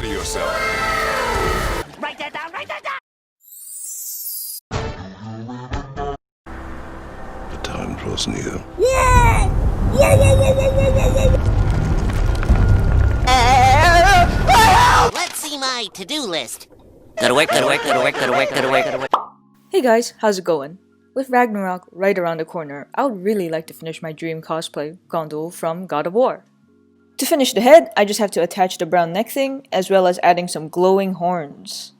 of yourself. Write that down, write that down! The time draws near. Let's see my to-do list. Gotta work, gotta work, gotta work, gotta work, gotta work, gotta work. Hey guys, how's it going? With Ragnarok right around the corner, I would really like to finish my dream cosplay, Gondul from God of War. To finish the head, I just have to attach the brown neck thing, as well as adding some glowing horns.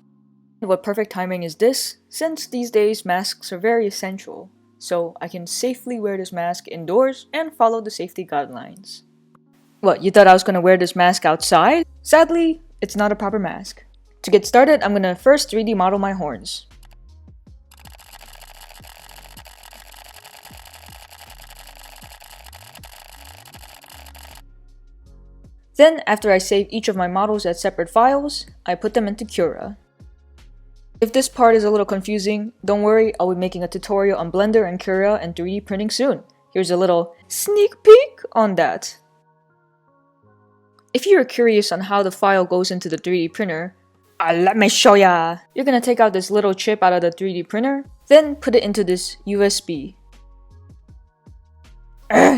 What perfect timing is this, since these days masks are very essential, so I can safely wear this mask indoors and follow the safety guidelines. What, you thought I was gonna wear this mask outside? Sadly, it's not a proper mask. To get started, I'm gonna first 3D model my horns. Then, after I save each of my models as separate files, I put them into Cura. If this part is a little confusing, don't worry, I'll be making a tutorial on Blender and Cura and 3D printing soon. Here's a little sneak peek on that. If you're curious on how the file goes into the 3D printer, let me show ya! You're gonna take out this little chip out of the 3D printer, then put it into this USB.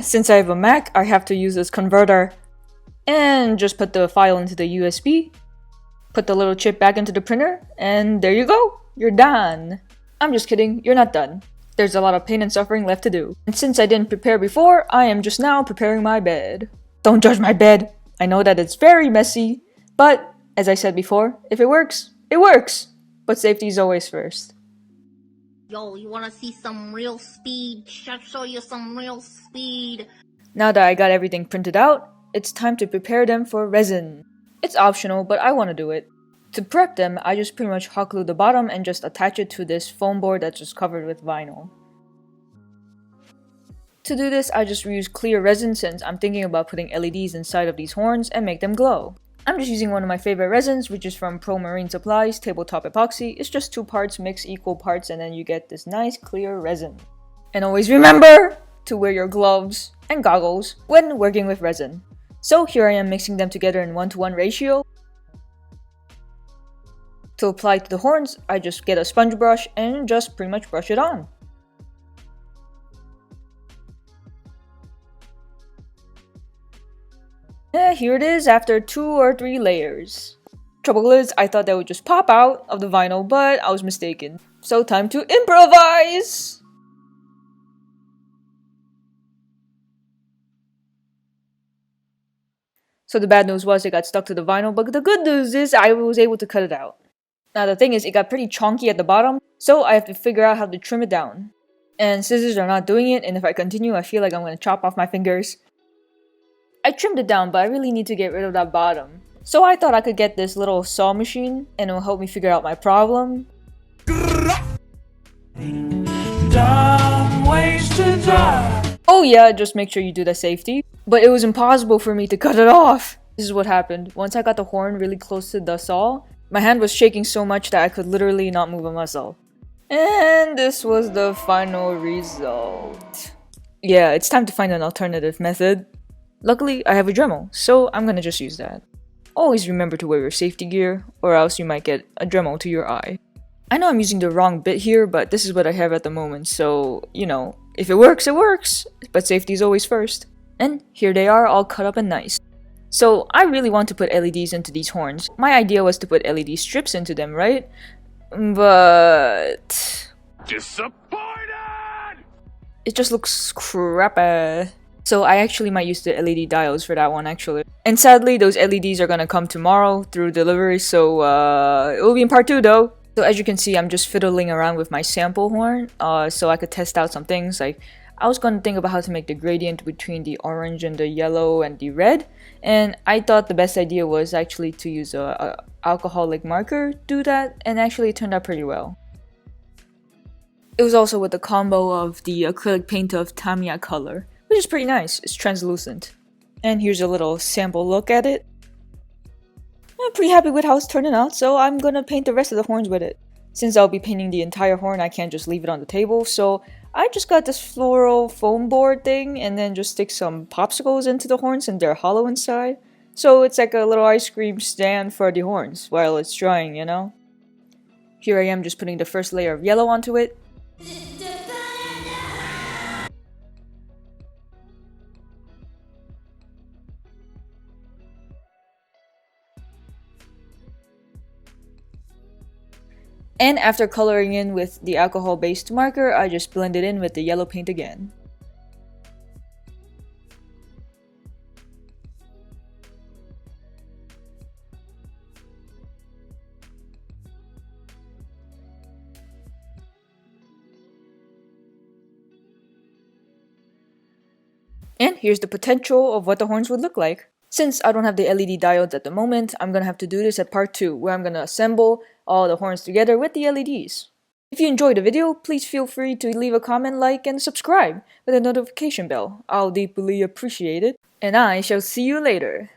Since I have a Mac, I have to use this converter. And just put the file into the USB, put the little chip back into the printer, and there you go! You're done! I'm just kidding, you're not done. There's a lot of pain and suffering left to do. And since I didn't prepare before, I am just now preparing my bed. Don't judge my bed! I know that it's very messy, but as I said before, if it works, it works! But safety is always first. Yo, you wanna see some real speed? I'll show you some real speed. Now that I got everything printed out, it's time to prepare them for resin. It's optional, but I want to do it. To prep them, I just pretty much hot glue the bottom and just attach it to this foam board that's just covered with vinyl. To do this, I just reuse clear resin since I'm thinking about putting LEDs inside of these horns and make them glow. I'm just using one of my favorite resins, which is from Pro Marine Supplies Tabletop Epoxy. It's just 2 parts, mix equal parts, and then you get this nice clear resin. And always remember to wear your gloves and goggles when working with resin. So here I am mixing them together in 1:1 ratio. To apply to the horns, I just get a sponge brush and just pretty much brush it on. Here it is after 2 or 3 layers. Trouble is, I thought that would just pop out of the vinyl, but I was mistaken. So time to improvise! So the bad news was it got stuck to the vinyl, but the good news is I was able to cut it out. Now the thing is, it got pretty chunky at the bottom, so I have to figure out how to trim it down. And scissors are not doing it, and if I continue, I feel like I'm gonna chop off my fingers. I trimmed it down, but I really need to get rid of that bottom. So I thought I could get this little saw machine, and it will help me figure out my problem. Dumb ways to die. Oh yeah, just make sure you do the safety. But it was impossible for me to cut it off. This is what happened. Once I got the horn really close to the saw, my hand was shaking so much that I could literally not move a muscle. And this was the final result. Yeah, it's time to find an alternative method. Luckily, I have a Dremel, so I'm gonna just use that. Always remember to wear your safety gear, or else you might get a Dremel to your eye. I know I'm using the wrong bit here, but this is what I have at the moment, so, you know, if it works, it works! But safety is always first. And here they are, all cut up and nice. So I really want to put LEDs into these horns. My idea was to put LED strips into them, right? But... Disappointed! it just looks crappy. So I actually might use the LED diodes for that one actually. And sadly, those LEDs are gonna come tomorrow through delivery, so it will be in part 2 though. So as you can see, I'm just fiddling around with my sample horn so I could test out some things. Like, I was gonna think about how to make the gradient between the orange and the yellow and the red, and I thought the best idea was actually to use a alcoholic marker to do that, and actually it turned out pretty well. It was also with the combo of the acrylic paint of Tamiya color, which is pretty nice. It's translucent. And here's a little sample look at it. I'm pretty happy with how it's turning out, so I'm gonna paint the rest of the horns with it. Since I'll be painting the entire horn, I can't just leave it on the table, so I just got this floral foam board thing and then just stick some popsicles into the horns and they're hollow inside. So it's like a little ice cream stand for the horns while it's drying, you know? Here I am just putting the first layer of yellow onto it. And after coloring in with the alcohol-based marker, I just blend it in with the yellow paint again. And here's the potential of what the horns would look like. Since I don't have the LED diodes at the moment, I'm gonna have to do this at part 2, where I'm gonna assemble all the horns together with the LEDs. If you enjoyed the video, please feel free to leave a comment, like, and subscribe with a notification bell. I'll deeply appreciate it. And I shall see you later.